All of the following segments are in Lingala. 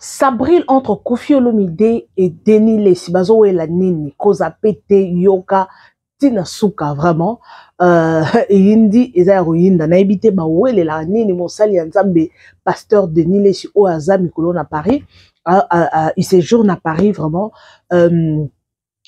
Ça brille entre Koffi Olomide et Denis Lessi. Bazo la nini, koza pete, yoka, tina suka, vraiment. Yindi, eza yinda, na ebite ba wele la nini, monsali yanzambe, pasteur Denis Lessi, au Azami, Colon à Paris. Il séjourne à Paris, vraiment.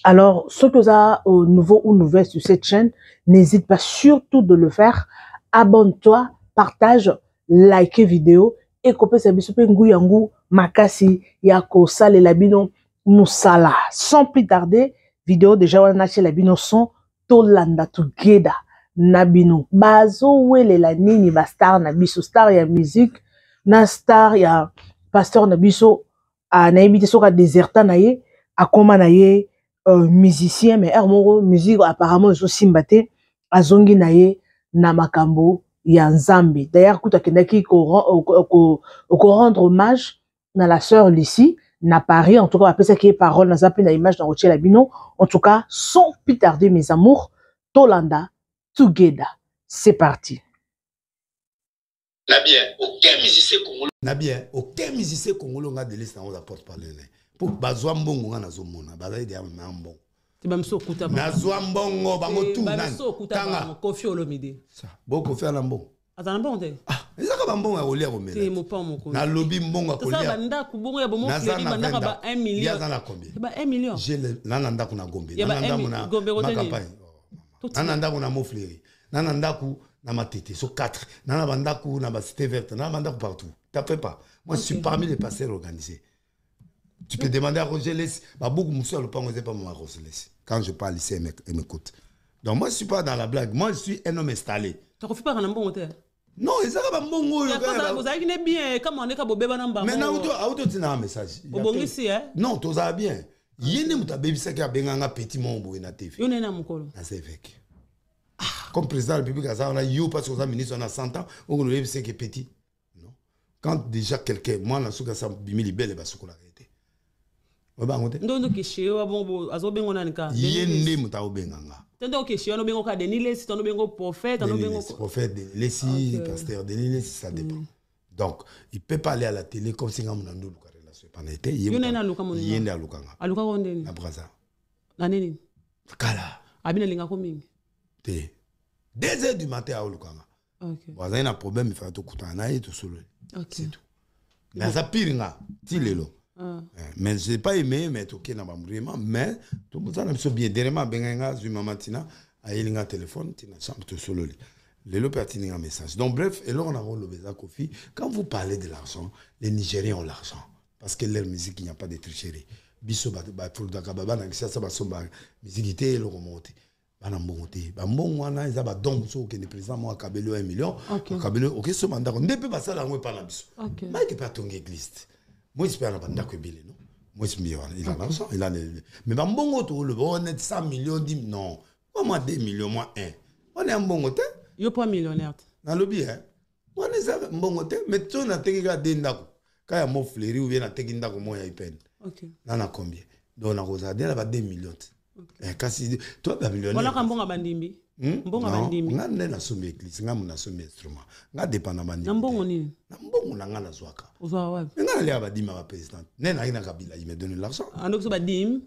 Alors, ceux que ça au nouveau ou nouvelle sur cette chaîne, n'hésite pas surtout de le faire. Abonne-toi, partage, like vidéo et copie sa biso pe nguyangu makasi ya ko sale la bino musala. Sans plus tarder, vidéo déjà on a chez la bino son tolanda together nabino. Bazo wele la nini ba star na biso star ya musique na star ya pasteur na biso a na ebité soka déserta na ye akoma na ye musicien mais moko musique apparemment ils sont simbate azongi na ye na makambo ya nzambe. D'ailleurs kuta kendaki ko rendre hommage na la sœur Lucie na Paris, en tout cas après ça qui est parole na zapi na image na rocher la bino. En tout cas sans plus tarder mes amours, tolanda together. C'est parti. Aucun musicien congolais n'a de liste dans la porte parler. Pour bazwa mbongo nga nazomona bazali de mbongo tibamso kuta ba nazwa mbongo bango tu nani bamso kuta ba Koffi Olomide ça boko faire la mbongo atana mbongo te ezaka ba mbongo ya kolia komela te mo pa mo ko na lobby mbongo kolia ça banda ku bongo ya bomo fleury banda ba 1 million ya na combien ba 1 million j'ai nanda kuna gombe nanda muna ma campagne nanda kuna mo fleury nanda ku na matete so 4 nanda banda ku na ba cité verte nanda banda partout t'as fait pas moi je suis parmi les pasteurs organisés. Tu peux demander à Roger Lessi. Beaucoup de gens ne pensent pas à Roger Lessi. Quand je parle ici, ils m'écoutent. Donc moi, je ne suis pas dans la blague. Moi, je suis un homme installé. Tu ne fais pas un bon hôtel? Non, ils ont un bon hôtel. Vous avez bien. Comment on est capable de faire maintenant, tu as un message. Non, tu as bien. Il y a un baby qui a un petit monde na TV. Il y a un mokolo. C'est vrai. Comme président de la République, on a eu parce que les ministres on a 100 ans, on a eu qui est petit. Non. Quand déjà quelqu'un, moi, je suis un bimili belle et basse arrêté. Ndondo kishio abongo azobengo nanika yende muta obenganga tendo kishio no bengo ka Denis Lessi tendo bengo prophète tendo bengo prophète Lessi pasteur Denis Lessi ça dépend. Donc il peut pas aller à la télé comme si ngam nando luka relation pendant été yende alukanga aluka kondeni na braza na nini kala abina linga ko mingi te 2h du matin à alukanga. OK bon ça un problème il faut to kutana et tout solo. OK c'est tout na za piringa ti lelo. Mais je n'ai pas aimé, mais ok, mais tout le monde a bien derrière benga zuma matina a un téléphone, tina chambre tout solo les lopertini un message. Donc bref, et là on a le beza Koffi. Quand vous parlez de l'argent, les Nigériens ont l'argent parce que leur musique il n'y a pas de tricherie. Biso ba pour dakababa na kisa ba somba musique était le remonter. Bana mbongote. Ba mbongo wana eza ba donc so que le président moi Kabelo 1 million. Kabelo OK ce mandat on ne peut pas ça la pas la biso. Mais que pas ton église. Moi, je suis pas non. Moi, je il a l'argent, il a mais bah, bon, on est 100 millions, non. Moi, 2 millions, moi, 1. On est un bon hôtel. Il n'y a pas millionnaire. Dans le bien, on est un bon hôtel, mais tu as des gars d'Indako. Quand il y a mon fleuri ou bien il y a des moi, il y a peine. Ok. On a combien? Donc, on a 2 millions. Toi, tu as millionnaire. On a un bon abandimbi. Mbongo bandimi nga nde na sombe église nga muna sombe instrument nga dépend bandimi na mbongo nini na mbongo na nga na zwaka uzwa wapi nga le abadimi ba président ne na ina kabila il me donne l'argent ando so badimi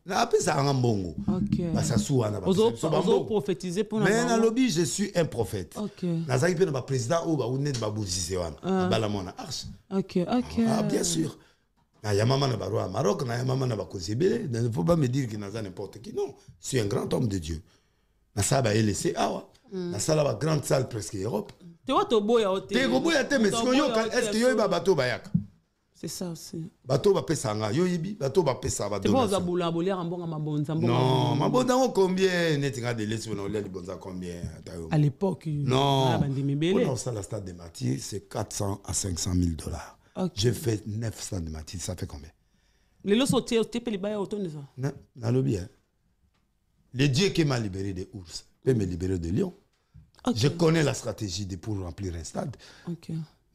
na apesa nga mbongo OK ba sasu wana ba ozo prophétiser pour na mais na lobby je suis un prophète OK na zaki pe na ba président o ba unet ba buzise wana bala mona arche OK ah bien sûr na ya mama na ba roi Maroc na ya mama na ba kozebele ne faut pas me dire que na za n'importe qui non je suis un grand homme de Dieu. Na sala ba LC awa na sala ba grande salle presque Europe te wato boya hotel te go boya te mais est-ce que yo ba bato bayaka c'est ça aussi bato ba pesa nga yo yibi bato ba pesa ba donation te boza bula bolia mbonga mabonza mbonga non mabonza ngo combien netinga de lesi on olia libonza combien à l'époque non on ça la stade de Martyrs c'est 400 à 500 000 $. J'ai fait 900 de Martyrs ça fait combien les lots sont te pe libaya autant de ça na lobby hein. Le Dieu qui m'a libéré des ours peut me libérer de lions. Je connais la stratégie pour remplir un stade.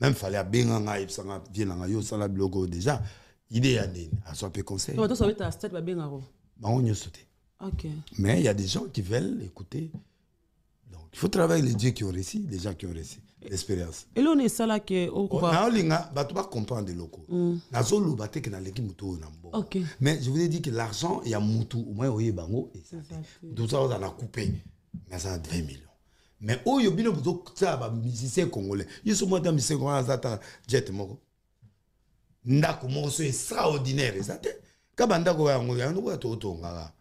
Même fallait à Benganga, il vient à yo ça la blogo déjà. Idée à nini, à soit peu conseil. Toi ça va être un stade Bengaro. Bah on y sauté. OK. Mais il y a des gens qui veulent écouter. Donc Il faut travailler avec les dieux qui ont réussi, les gens qui ont réussi. L'expérience. Et là, on est ça là que... Tu vas comprendre les locaux. Mais je vous ai dit que l'argent, il y a Moutou, au moins, il y a Bango, et tout ça, on a coupé. Mais ça a 20 millions. Mais oh, il y a bien des musiciens congolais. Ils sont des musiciens congolais, jet moko. Ndako moko c'est extraordinaire, ça te. Kabandako ya ngolo, ya ngolo to to ngala.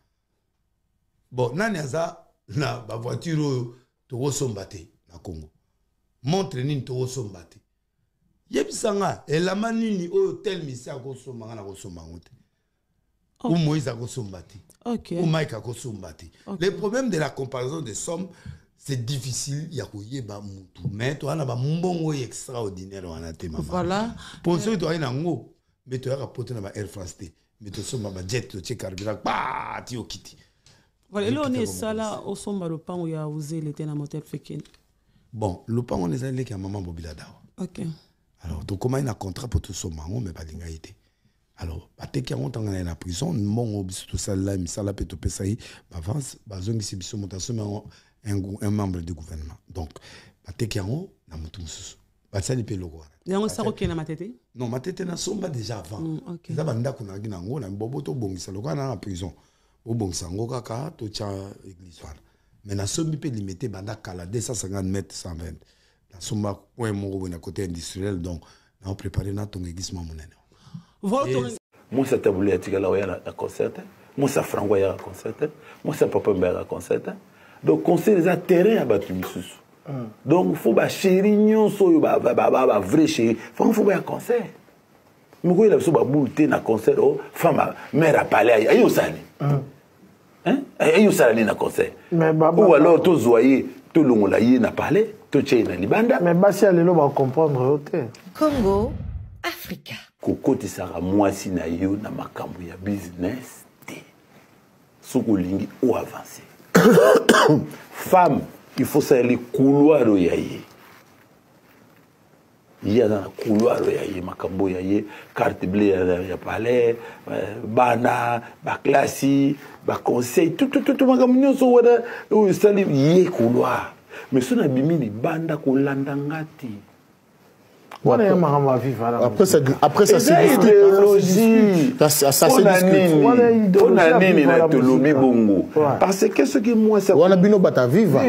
Bon, nani aza na ba voiture to sombate na Congo. Montre nini to sombate. Yebisanga elama nini o tel misia ko somanga na ko sombangote. Ou Moïse a ko sombate. OK. Ou Mike a ko sombate. Le problème de la comparaison des sommes, c'est difficile, il y a pas mutu. Mais tu as un bon extraordinaire en atema. Voilà. Pour ceux qui ont un ngo, mais tu as rapporté dans Air France T. Mais tu as un jet, tu as carburant, bah, tu as quitté. Voilà, et là on est ça là, au sommet le pan où il y a osé l'été dans motel fékin. Bon, le pan on est allé qui a maman Bobilada. OK. Alors, tu comment il a un contrat pour tout sommet, mais pas d'ingéité. Alors, tu as un temps dans la prison, mon obis tout ça là, mais ça là peut te payer. Avance, bazong ici biso montation un membre du gouvernement. Donc, il y a un mutumus. Ça n'est pas le droit. Il y a un sarro qui est dans ma tête? Non, ma tête n'a somba déjà avant. Il y a un banda qui a un ngo, un bobo to bon, ça le droit dans la prison. Au bon sango kaka, to tcha église. Mais la somme peut limiter banda kala 250 mètres 120. La somme est mon côté industriel, donc on a préparé notre église mamonene. Moi, ça t'a voulu attirer là où il y a un concert. Moi, ça frango il y a un concert. Moi, ça papa me un concert. Donc, conseil des terrains à battre donc, il faut que chérir, vrai chéri. Il faut un concert. Mais quand il a besoin de bouter un concert, femme, mère a parlé, il y a un sali. Il y a un sali dans le concert. Ou alors, tu zoyé, tu l'as eu, n'a parlé, tu t'es dans Libanda. Mais si elle va comprendre, Congo, Africa. Koko ti sara mwasi na yo na makambo ya business te. Soko lingi ou avancer. Femme, il faut savoir les couloirs de yaye. Il y a dans le couloir de yaye, makambo yaye, carte bleue ya palais, bana, ba classi, ba conseil, tout makambo nyonso wada ou sali yé couloir. Mais si on a bimi ni banda ko landangati. Après ça c'est idéologie. Ça c'est discute. On a nini na tolomi bongo. Parce que ce qui moi ça. On a bino bata viva.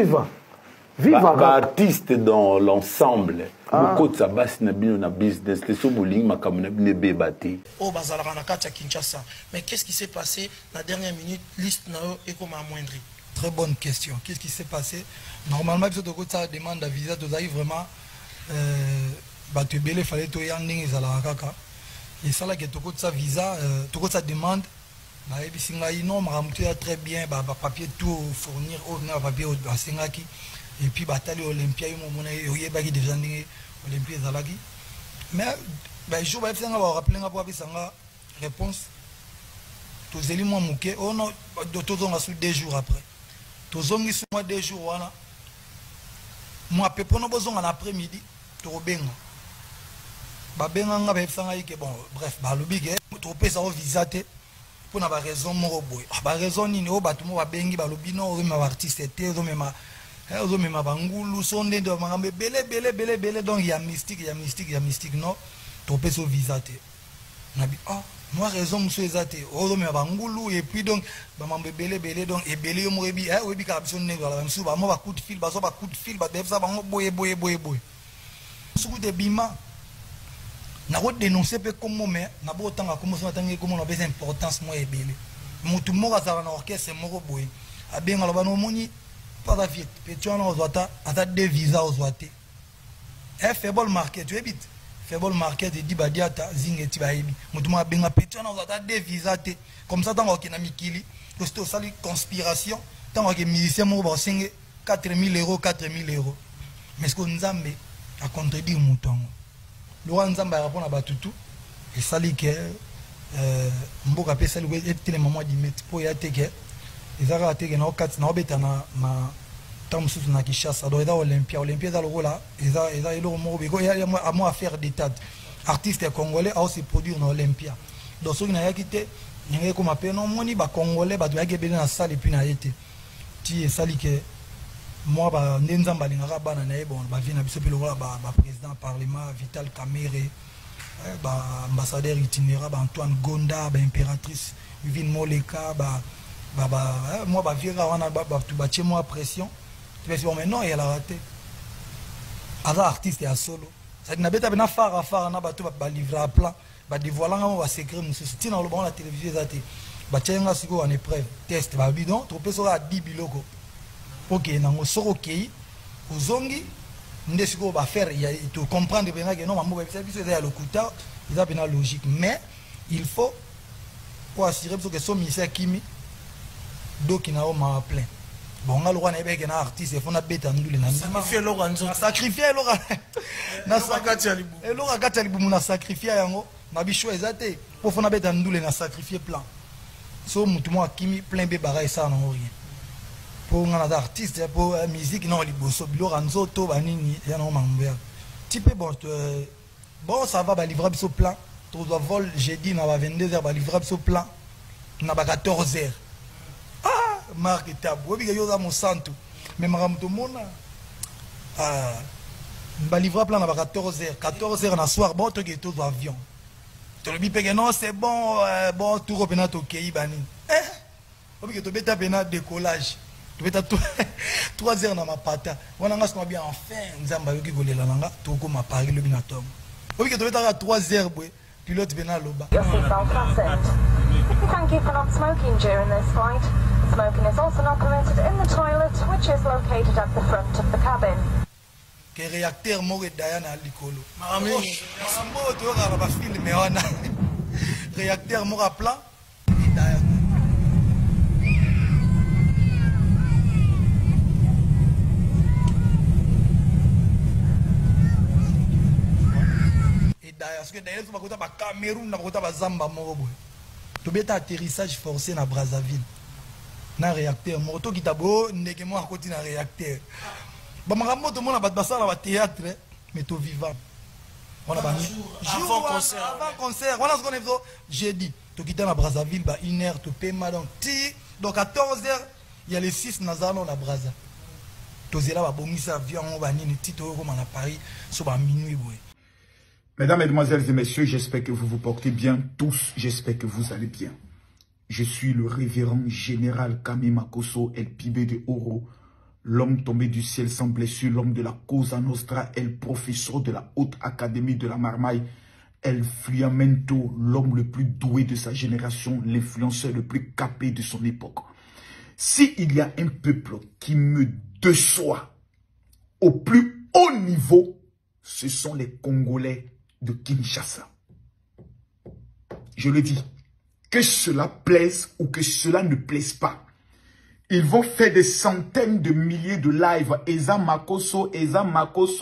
Artiste dans l'ensemble. Beaucoup de ça base na bino na business. Les soboling makambo na bino bébati. Oh bazalaka na kati ya Kinshasa. Mais qu'est-ce qui s'est passé la dernière minute? Liste na est comme amoindri. Très bonne question. Qu'est-ce qui s'est passé? Normalement, si tu demande de visa, tu arrives vraiment. Tu belé fallait to yanding ezala kaka et ça là que tu sa visa tu sa demande ba ebisinga ino maramtu ya très bien ba papier tout fournir au na papier au singaki et puis batali Olympia yo mona yo yeba ki déjà ndingi Olympia ezalaki mais ba jour ba ebisinga ba rappeler nga po abisanga réponse to zeli moi muke oh non to zonga sous 2 jours après to zongi sous moi 2 jours wana moi pepono bozonga l'après-midi to benga babenga befsanga ike bon bref balobi ke to pesa o visa te pour na ba raison moko boy ba raison nini o batu mo babengi balobi no o ma artiste te o mema bangulu sonde de mangambe belé donc il y a mystique non to pesa o visa te na bi moi raison monsieur ezate o mema bangulu et puis donc ba mambe belé donc et belé yo mo bi obi ka biso ne la msu ba mo ba coup de fil ba defsa bango boye suku de bima na ko dénoncer pe comme mais na bo tanga comme ça tanga comme on a besoin importance moi et belé mutu moko za na orchestre moko boy abenga loba no moni pas la vie petit on ozwata ata deux visa ozwate faible market tu habite faible market et dit badiata zingeti ba yebi mutu mo abenga petit on ozwata deux visa te comme ça tanga okina mikili to sto sali conspiration tanga ke musicien mo ba singe 4000 €. Mais ce qu'on nzambe a contredire mutongo Laurent Nzamba répond à Batutu et sali que mboka pe sali et tele maman di met po ya teke ezaka teke na okati na obeta na tamsusu na Kinshasa do eza Olympia za lokola eza elo mo bego ya à moi affaire d'état artiste congolais a aussi produire na Olympia donc soki na yakite ngé comme pe non moni ba congolais ba doya ke bele na salle puis na yete ti sali que moi ba ndenzamba lingaka bana na bon ba vina biso pe lokola ba président parlement Vital Kamerhe ba ambassadeur itinérant ba Antoine Gonda ba impératrice Vivine Moleka ba moi ba viera wana ba tu ba moi pression tu peux bon mais non il a raté ada artiste ya solo ça n'a beta bena fara na ba tu ba livrer à plan ba dévoiler ba secret mususu tina lo bon la télévision zate ba tchenga siko en épreuve test ba bidon to peso a 10 biloko OK nango soko kei uzongi ndesiko ba faire il tu comprendre bien que non maman ba biso ya lokuta il a bien logique mais il faut pour assurer que son ministère kimi donc il a ma plein bon on a le droit na artiste il faut na beta ndule na sacrifier loranzo sacrifier lora na sacrifier libu et lora kati libu na sacrifier yango na bicho ezate pour faut na beta ndule na sacrifier plan so mutu mo kimi plein be barai ça non rien pour ngana artiste pour musique non liboso loranzo to banini ya no mambia type bon ça va ba livrer biso plan to doit vol jeudi na ba 22h ba livrer biso plan na ba 14h marque tabu obi yo za mosantu mais maramto mona ba livrer plan na ba 14h na soir bon to ke to avion to le bipé non c'est bon bon tout repena to kei bani obi ke to beta pena décollage to beta 3h na mapata wana nga sino bien enfin nzamba yoki kolela nanga to ko ma Paris le binatom obi ke to beta 3h bwe pilote bena loba. Thank you for not smoking during this flight. Smoking is also not permitted in the toilet, which is located at the front of the cabin. Que réacteur mort Diana Licolo. Mambo to ga ba film me wana. Réacteur mort à plat. Et d'ailleurs parce que d'ailleurs tu vas côté ba Cameroun na côté ba Zamba moro boy. To beta atterrissage forcé na Brazzaville. Na réacteur moto qui tabo ndeke mo akoti na réacteur ba makambo to mona bat basala ba théâtre mais to vivant on a ba avant concert on a ce qu'on est jeudi to quitter na Brazzaville ba 1h to paiement donc 14h il y a les 6 nazano na Brazza to zela ba bongisa avion ba nini tito ko na Paris so ba minuit boy. Mesdames, Mesdemoiselles et Messieurs, j'espère que vous vous portez bien tous, j'espère que vous allez bien. Je suis le révérend général Kami Makosso El Pibe de Oro, l'homme tombé du ciel sans blessure, l'homme de la Cosa Nostra, el professeur de la Haute Académie de la Marmaille, El Fliamento, l'homme le plus doué de sa génération, l'influenceur le plus capé de son époque. S'il y a un peuple qui me déçoit au plus haut niveau, ce sont les Congolais de Kinshasa. Je le dis, que cela plaise ou que cela ne plaise pas, ils vont faire des centaines de milliers de lives. Eza Makosso,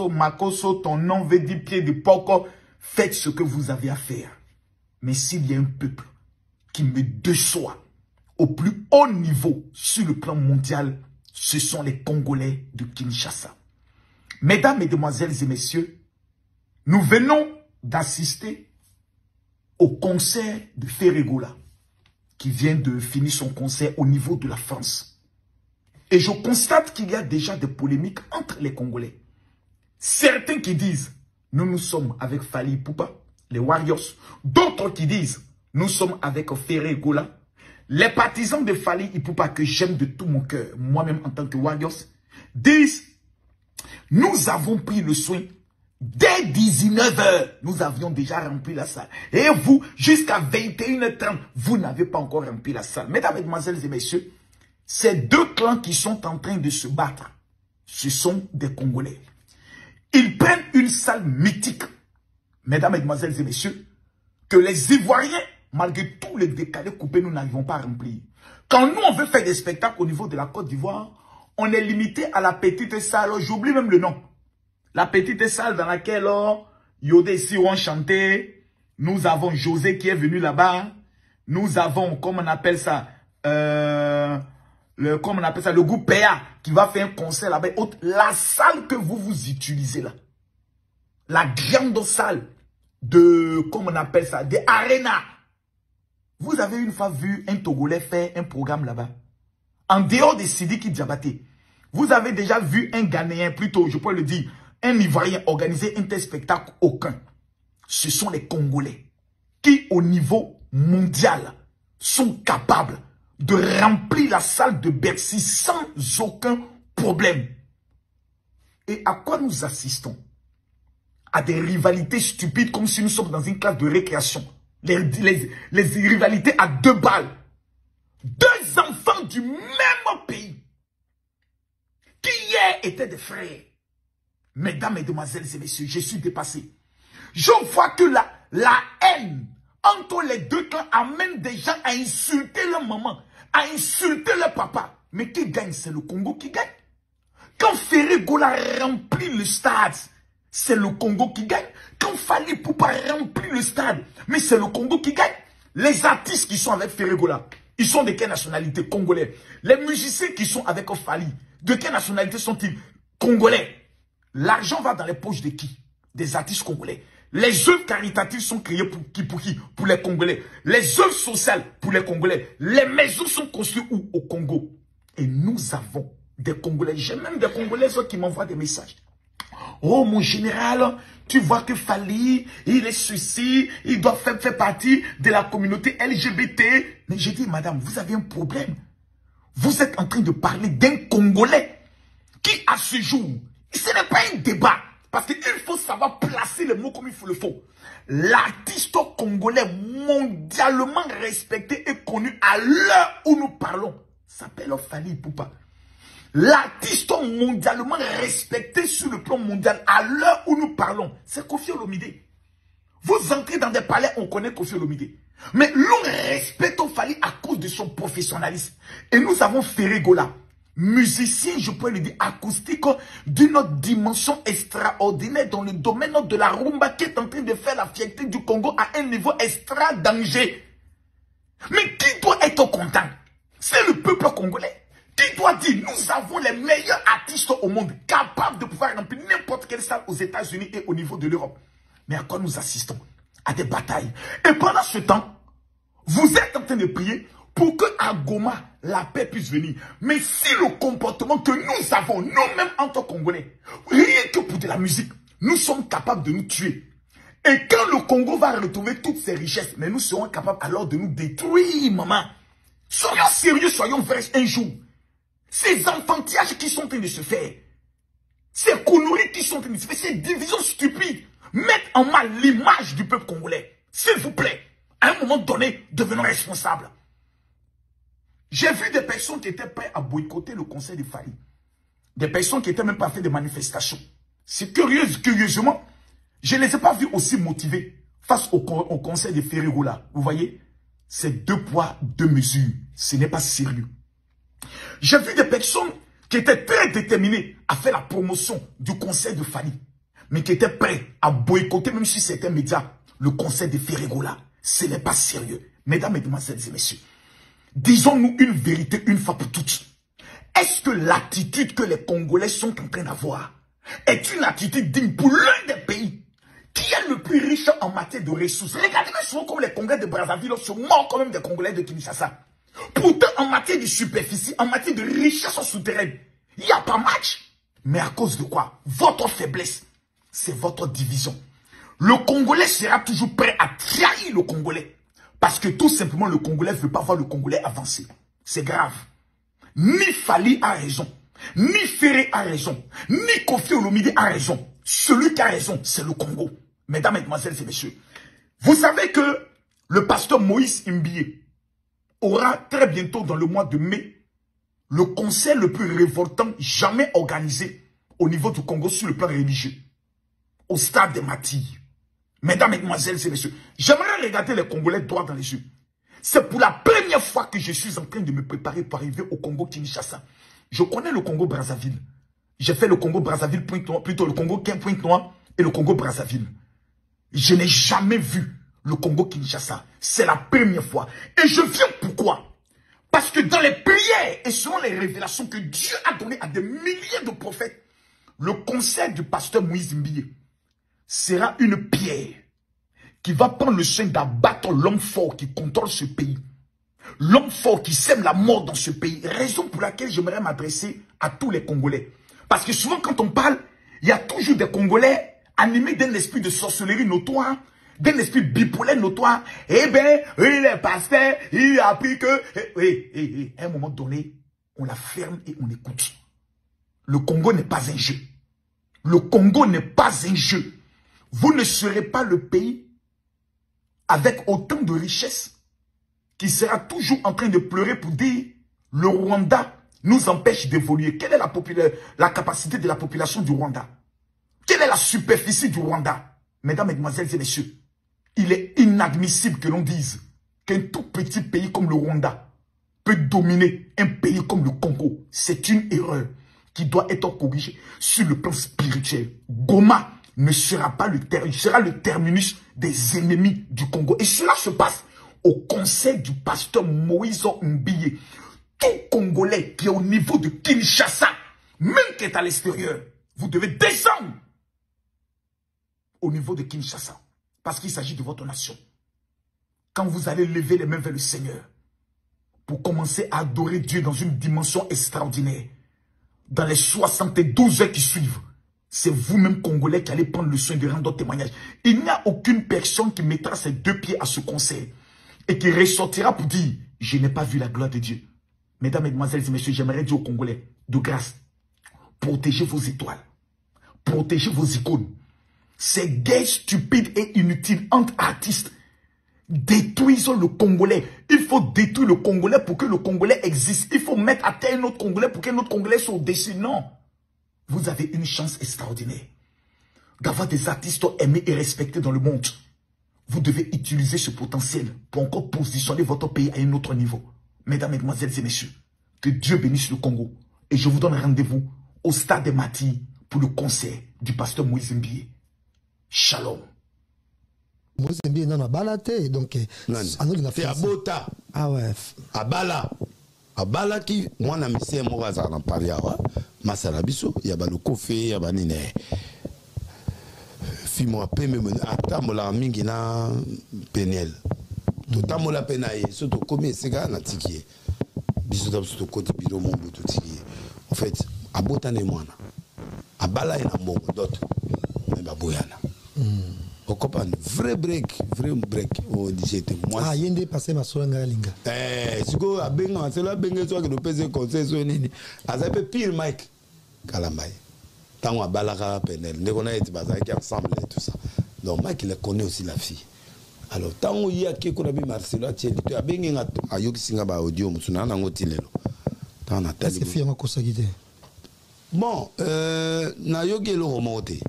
Makosso, ton nom veut dire pied de porc. Faites ce que vous avez à faire. Mais s'il y a un peuple qui me déçoit au plus haut niveau sur le plan mondial, ce sont les Congolais de Kinshasa. Mesdames, Mesdemoiselles et Messieurs, nous venons d'assister au concert de Ferregola, qui vient de finir son concert au niveau de la France. Et je constate qu'il y a déjà des polémiques entre les Congolais. Certains qui disent, nous sommes avec Fally Ipupa, les Warriors. D'autres qui disent, nous sommes avec Ferregola. Les partisans de Fally Ipupa, que j'aime de tout mon cœur, moi-même en tant que Warriors, disent, nous avons pris le soin. Dès 19h, nous avions déjà rempli la salle. Et vous, jusqu'à 21h30, vous n'avez pas encore rempli la salle. Mesdames, Mesdemoiselles et Messieurs, ces deux clans qui sont en train de se battre, ce sont des Congolais. Ils prennent une salle mythique, Mesdames, Mesdemoiselles et Messieurs, que les Ivoiriens, malgré tous les décalés coupés, nous n'arrivons pas à remplir. Quand nous, on veut faire des spectacles au niveau de la Côte d'Ivoire, on est limité à la petite salle. J'oublie même le nom. La petite salle dans laquelle Yodé ici ont chanté. Nous avons José qui est venu là-bas. Nous avons, comme on appelle ça, le groupe PA qui va faire un concert là-bas. La salle que vous utilisez là. La grande salle de, comme on appelle ça, des arénas. Vous avez une fois vu un Togolais faire un programme là-bas. En dehors de Sidiki Diabaté. Vous avez déjà vu un Ghanéen, plutôt, je peux le dire, un Ivoirien organiser un tel spectacle? Aucun. Ce sont les Congolais qui, au niveau mondial, sont capables de remplir la salle de Bercy sans aucun problème. Et à quoi nous assistons? À des rivalités stupides comme si nous sommes dans une classe de récréation. Les rivalités à 2 balles. 2 enfants du même pays qui hier étaient des frères. Mesdames, mesdemoiselles et messieurs, je suis dépassé. Je vois que la haine entre les deux clans amène des gens à insulter leur maman, à insulter leur papa. Mais qui gagne? C'est le Congo qui gagne. Quand Ferré Gola remplit le stade, c'est le Congo qui gagne. Quand Fally Ipupa remplit le stade, mais c'est le Congo qui gagne. Les artistes qui sont avec Ferré Gola, ils sont de quelle nationalité? Congolais. Les musiciens qui sont avec Fally, de quelle nationalité sont-ils? Congolais. L'argent va dans les poches de qui? Des artistes congolais. Les œuvres caritatives sont créées pour qui? Pour les Congolais. Les œuvres sociales pour les Congolais. Les maisons sont construites où? Au Congo. Et nous avons des Congolais. J'ai même des Congolais qui m'envoient des messages. Oh mon général, tu vois que Fally, il est ceci, il doit faire partie de la communauté LGBT. Mais j'ai dit, madame, vous avez un problème. Vous êtes en train de parler d'un Congolais qui, à ce jour, ce n'est pas un débat. Parce qu'il faut savoir placer les mots comme il faut le faut. L'artiste congolais mondialement respecté et connu à l'heure où nous parlons s'appelle Fally Ipupa. L'artiste mondialement respecté sur le plan mondial à l'heure où nous parlons, c'est Koffi Olomide. Vous entrez dans des palais, on connaît Koffi Olomide. Mais l'on respecte Fally à cause de son professionnalisme. Et nous avons Ferré Gola, musicien, je peux le dire, acoustique d'une dimension extraordinaire dans le domaine de la rumba qui est en train de faire la fierté du Congo à un niveau extra danger. Mais qui doit être content? C'est le peuple congolais. Qui doit dire, nous avons les meilleurs artistes au monde capables de pouvoir remplir n'importe quelle salle aux États-Unis et au niveau de l'Europe. Mais à quoi nous assistons? À des batailles. Et pendant ce temps, vous êtes en train de prier pour que à Goma, la paix puisse venir. Mais si le comportement que nous avons, nous-mêmes en tant que Congolais, rien que pour de la musique, nous sommes capables de nous tuer. Et quand le Congo va retrouver toutes ses richesses, mais nous serons capables alors de nous détruire, maman. Soyons sérieux, soyons vrais un jour. Ces enfantillages qui sont en train de se faire, ces conneries qui sont en train de se faire, ces divisions stupides, mettent en mal l'image du peuple congolais. S'il vous plaît, à un moment donné, devenons responsables. J'ai vu des personnes qui étaient prêtes à boycotter le conseil de Fally. Des personnes qui étaient même pas fait des manifestations. C'est curieusement, je ne les ai pas vus aussi motivés face au conseil de Ferré Gola. Vous voyez, c'est 2 poids, 2 mesures. Ce n'est pas sérieux. J'ai vu des personnes qui étaient très déterminées à faire la promotion du conseil de Fally, mais qui étaient prêts à boycotter, même si certains médias, le conseil de Ferré Gola. Ce n'est pas sérieux. Mesdames, mesdemoiselles et messieurs, disons-nous une vérité une fois pour toutes. Est-ce que l'attitude que les Congolais sont en train d'avoir est une attitude digne pour l'un des pays qui est le plus riche en matière de ressources? Regardez souvent comme les Congolais de Brazzaville sont morts quand même des Congolais de Kinshasa. Pourtant, en matière de superficie, en matière de richesse souterraine, il n'y a pas match. Mais à cause de quoi? Votre faiblesse, c'est votre division. Le Congolais sera toujours prêt à trahir le Congolais. Parce que tout simplement, le Congolais ne veut pas voir le Congolais avancer. C'est grave. Ni Fally a raison, ni Ferré a raison, ni Koffi Olomide a raison. Celui qui a raison, c'est le Congo. Mesdames, mesdemoiselles et messieurs, vous savez que le pasteur Moïse Imbie aura très bientôt, dans le mois de mai, le concert le plus révoltant jamais organisé au niveau du Congo sur le plan religieux, au stade des Matilles. Mesdames, mesdemoiselles et messieurs, j'aimerais regarder les Congolais droit dans les yeux. C'est pour la première fois que je suis en train de me préparer pour arriver au Congo-Kinshasa. Je connais le Congo-Brazzaville. J'ai fait le Congo-Brazzaville, plutôt le Congo-Pointe-Noire et le Congo-Brazzaville. Je n'ai jamais vu le Congo-Kinshasa. C'est la première fois. Et je viens pourquoi? Parce que dans les prières et selon les révélations que Dieu a données à des milliers de prophètes, le conseil du pasteur Moïse Imbie sera une pierre qui va prendre le soin d'abattre l'homme fort qui contrôle ce pays. L'homme fort qui sème la mort dans ce pays. Raison pour laquelle j'aimerais m'adresser à tous les Congolais. Parce que souvent, quand on parle, il y a toujours des Congolais animés d'un esprit de sorcellerie notoire, d'un esprit bipolaire notoire. Eh bien, il est pasteur, il a appris que... À un moment donné, on la ferme et on écoute. Le Congo n'est pas un jeu. Le Congo n'est pas un jeu. Vous ne serez pas le pays avec autant de richesses qui sera toujours en train de pleurer pour dire le Rwanda nous empêche d'évoluer. Quelle est la capacité de la population du Rwanda? Quelle est la superficie du Rwanda? Mesdames, Mesdemoiselles et Messieurs, il est inadmissible que l'on dise qu'un tout petit pays comme le Rwanda peut dominer un pays comme le Congo. C'est une erreur qui doit être corrigée sur le plan spirituel. Goma ne sera pas sera le terminus des ennemis du Congo. Et cela se passe au conseil du pasteur Moïse Mbiye. Tout Congolais qui est au niveau de Kinshasa, même qui est à l'extérieur, vous devez descendre au niveau de Kinshasa. Parce qu'il s'agit de votre nation. Quand vous allez lever les mains vers le Seigneur, pour commencer à adorer Dieu dans une dimension extraordinaire, dans les 72 heures qui suivent, c'est vous-même Congolais qui allez prendre le soin de rendre témoignage. Il n'y a aucune personne qui mettra ses deux pieds à ce conseil et qui ressortira pour dire « Je n'ai pas vu la gloire de Dieu ». Mesdames, Mesdemoiselles et Messieurs, j'aimerais dire aux Congolais, de grâce, protégez vos étoiles, protégez vos icônes. Ces guerres stupides et inutiles entre artistes détruisent le Congolais. Il faut détruire le Congolais pour que le Congolais existe. Il faut mettre à terre un autre Congolais pour qu'un autre Congolais soit au-dessus. Non. Vous avez une chance extraordinaire d'avoir des artistes aimés et respectés dans le monde. Vous devez utiliser ce potentiel pour encore positionner votre pays à un autre niveau. Mesdames, Mesdemoiselles et Messieurs, que Dieu bénisse le Congo. Et je vous donne rendez-vous au stade des Matis pour le concert du pasteur Moïse Mbiye. Shalom. Moïse Mbiye n'a pas la tête, donc... C'est à Bota. Ah ouais. À Bala. À Bala qui, moi, je suis un peu en Paris. Masalabiso, il y a le café, il y a banine. Fimo a payé même à tamola mingina penel. Tout tamola penaye, surtout comme c'est gars na tiki. Biso d'abord surtout côté bureau mon bout tout tiki. En fait, à Botane moi na. À Bala il y a mon d'autres. Mais ba boyana. On comprend vrai break au DGT. Ah, yende passé ma soeur ngalinga. Siko abenga c'est là benga soit que le PC conseil so nini. Azape pire Mike Kalambaye. Tant à Balara Penel, ne connaît pas qui ensemble et tout ça. Donc Mike il connaît aussi la fille. Alors tant il y a qui qu'on a vu Marcelo Tieli, tu as benga a yoki singa ba audio musuna na ngotilelo. Tant na tali. C'est fille ma kosagite. Bon, na yoki le remonter.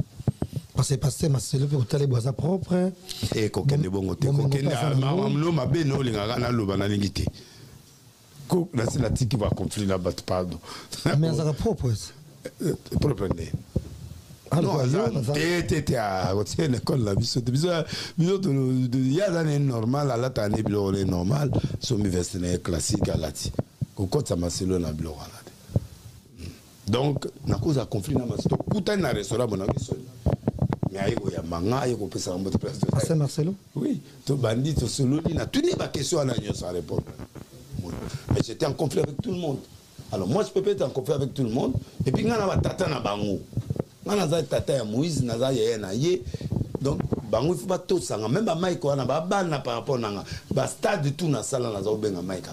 Parce que pasteur Marcelo peut utale boisa propre. Et kokende bongo te kokende amlo mabe no linga na loba na lingite. Ko na c'est la tiki va conflit la bat pardon. Mais ça propre. Propre né. Alors t'es à retirer l'école la biso de ya d'année normal à la tane bilo normal sur université classique à lati. Ko ça Marcelo na bilo là. Donc na cause à conflit na masto putain na restaurant bon aviso. Mais il y a manga, il y a place de c'est Marcelo? Oui, tout bandit, tout solo, il a tenu ma question à l'agneau sans répondre. Mais j'étais en conflit avec tout le monde. Alors moi, je peux pas être en conflit avec tout le monde. Et puis, il y a un tata na bango. Il y a un tata ya Moïse, il y a un yé. Donc, bango, il faut pas tout ça. Même à Maïko, il y a un par rapport à un stade tout na salle, il y a un Maïka,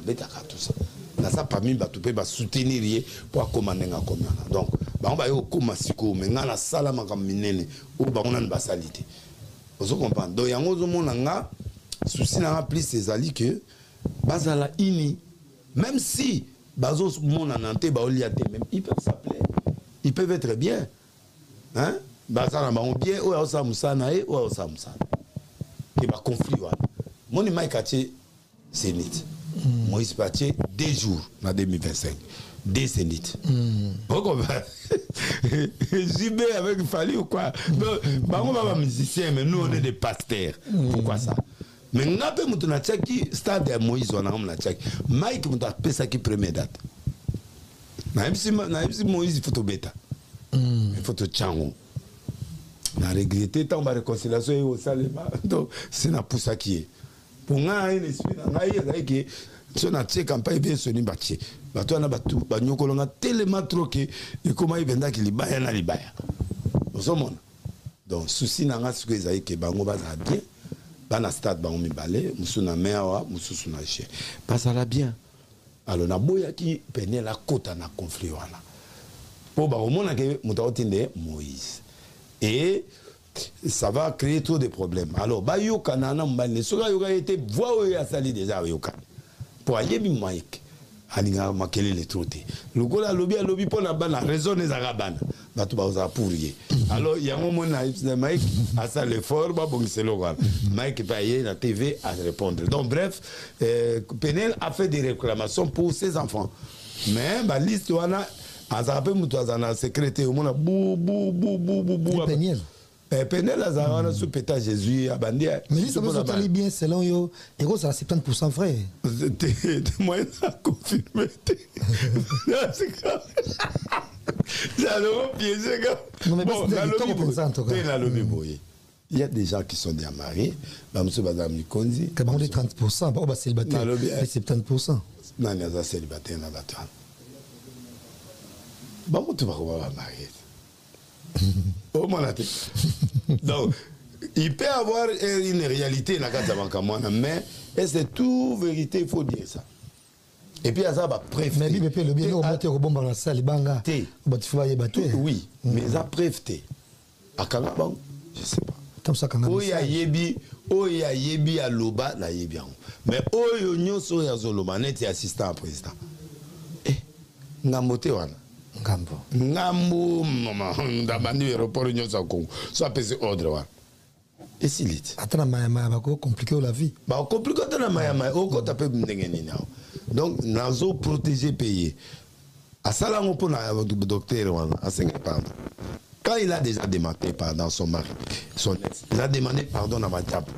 tout ça. Là, ça parmi tu peux soutenir pour commander un commune. Donc, on va y aller au Masiko, mais dans la salle, on va minene ou on a une basalité. Vous comprenez? Donc, il y a un autre souci n'a plus ces alliés que Bazala ini, même si Bazos mon anante baoliate, même ils peuvent s'appeler, ils peuvent être bien, hein? Bazala ba bien ou osa musana ou osa musana. Qui va conflit voilà. Mon imaikache c'est net. Moïse Paché 2 jours en 2025. 2 zéniths. Pourquoi JB avec Fali ou quoi? On va musicien, mais nous on est des pasteurs. Pourquoi ça? Mais nous avons un stade de Moïse, on a un tchèque. Mike nous a fait ça qui première date. Même si Moïse il faut tout bêta. Il faut tout tchango. On a regretté tant de réconciliation et au salima. Donc c'est na pour ça qui est. Pour nga un esprit na ngai que si on a tché campagne bien soni bâti bato wana banyokolonga tellement trop que ekoma ebendaki libaya na libaya ozomona. Donc souci nanga siko ezali ke bango bazala bien bana stade bango mibale musu na mewa mususu na chien bazala bien. Alors na boyaki Penel akota na conflit wana po bakomona ke moto otinde Moïse et ça va créer trop de problèmes. Alors bayoka nana mbane soka yoka été voix oyo asali déjà yoka po ayebi Mike alinga makele le troté lokola lobi pona bana raison ezaka bana bato baza pourrier. Alors yango mona Mike asa l'effort ba bongiselo kwa Mike paye la TV à répondre. Donc bref, Penel a fait des réclamations pour ses enfants. Mais ba liste wana azape mutu azana secrétaire au mona bou Penel Penel azana sous péta Jésus abandi. Mais ça vous entendez bien selon yo et ça 70% frère. Moi ça confirmé. Il y a des gens qui sont déjà mariés. Quand on dit 30%, on va célibataire. 70%. Non, il y a célibataire dans la toile. Bon, tu vas marier. Donc, il peut y avoir une réalité dans la mais c'est tout vérité, il faut dire ça. Et puis, ça va préférer. Mais le bien, on monte au bon dans la salle, banga. Oui, mais ça préférer. À Kanabang, je ne sais pas. Comme ça, quand Oya yebi à Loba, la yebi. Mais Oyo Nyoso Yazoloba, net assistant à président. Eh, Ngamote wana. Ngambo, maman, d'abandonner l'aéroport Nyoso Congo. Ça peut être ordre wana. Et si lit. Attends, ma compliqué la vie. Bah, compliqué dans la Mayama, au côté peut m'engager. Donc, nous avons protégé pays. À ça, là, on peut le docteur, à 5 pardon. Quand il a déjà demandé pardon à son mari, son ex, il a demandé pardon à ma table.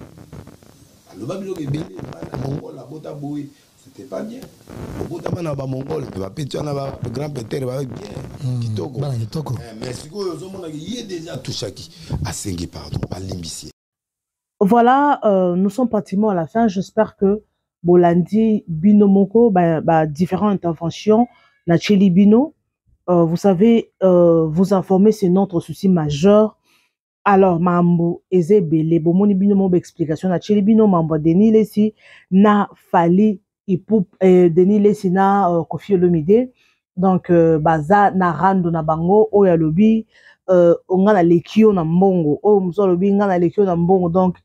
Le Babylone est bien, Mongol, la Bota Boui, c'était pas bien. Au bout d'un moment, Mongol, le grand péter va bien. Kitoko. Mais si il est déjà tout chaque à 5 pardon, à l'imbicie. Voilà, nous sommes pratiquement à la fin. J'espère que Bolandi Binomoko, différentes interventions, la Chili Bino, vous savez, vous informer, c'est notre souci majeur. Alors, Mambo, Ezebele, Bomoni Binomo, explication, la Chili Bino, Mambo, Denis Lessi, na Fali, Ipoup, Denis Lessi, na Kofi Olomide. Donc, Baza, na Rando, na Bango, Oya Lobi, Onga na Lekio, na Mbongo, O Mzo Lobi, Nga na Lekio, na Mbongo, donc,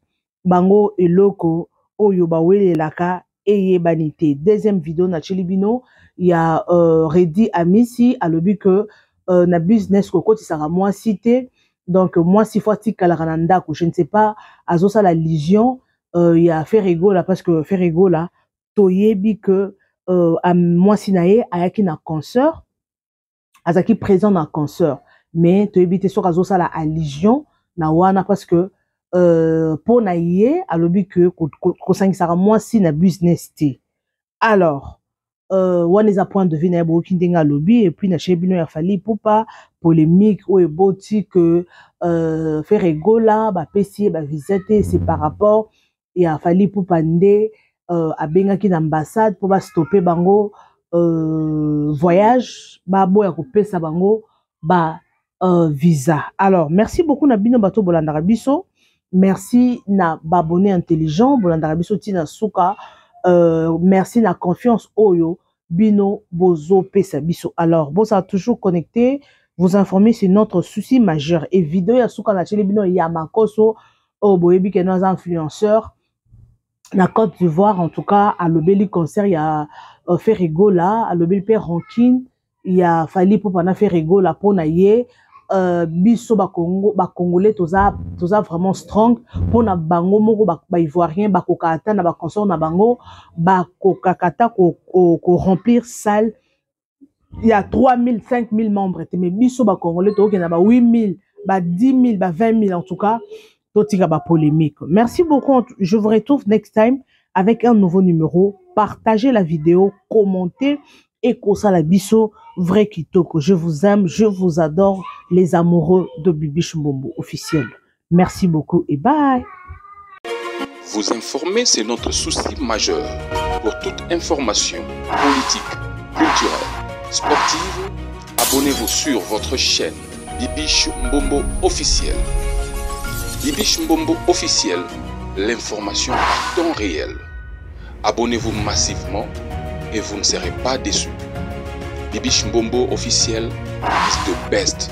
Bango et Loko, Oyo Bawele Laka, Eye Banité. Deuxième vidéo, na Chili Bino, il y a Reddy Amissi, à l'objet que na business koko tisara moi cité. Donc, moi, si fois tika la rananda, je ne sais pas, azosa la Légion, il y a Ferrigo là, parce que Ferrigo là, toyebi que à moi sinaye, ayaki na cancer, azaki présent na cancer. Mais toyebi te sur azosa la Légion, na wana, parce que pour na yé, à l'objet que kosangi sara moi si na business té. Alors, on les a point de vue na Burkina lobby et puis na chebino ya fali pour pas polémique ou eboti que faire rigola ba pesi ba visiter c'est par rapport ya fali pour pande a benga ki na ambassade pour ba stopper bango voyage ba boya ko pesa bango ba visa. Alors merci beaucoup na bino bato bolandaka biso, merci na babonné intelligent bolandaka biso tina suka. Merci la confiance Oyo Bino Bozo Pesa Biso. Alors, bon, ça a toujours connecté, vous informer, c'est notre souci majeur. Et vidéo ya souka na chele bino Yamakoso au boyebi que nos influenceurs na Côte d'Ivoire en tout cas à l'obéli concert il y a Ferrigola à l'obéli père Rankin il y a Fali pour pana Ferrigola pour naie biso ba Congo ba congolais toza vraiment strong pour na bango moko ba ivoirien ba kokata na ba consort na bango ba kokakata ko remplir salle il y a 3000 5000 membres mais biso ba congolais to na ba 8000 ba 10000 ba 20000 en tout cas totika ba polémique. Merci beaucoup, je vous retrouve next time avec un nouveau numéro. Partagez la vidéo, commentez et kosa la biso vrai kitoko. Je vous aime, je vous adore, les amoureux de Bibi Chumbombo officiel. Merci beaucoup et bye. Vous informer, c'est notre souci majeur. Pour toute information politique, culturelle, sportive, abonnez-vous sur votre chaîne Bibiche Mbombo officiel. Bibiche Mbombo officiel, l'information en temps réel. Abonnez-vous massivement et vous ne serez pas déçus. Bibiche Mbombo officiel is the best.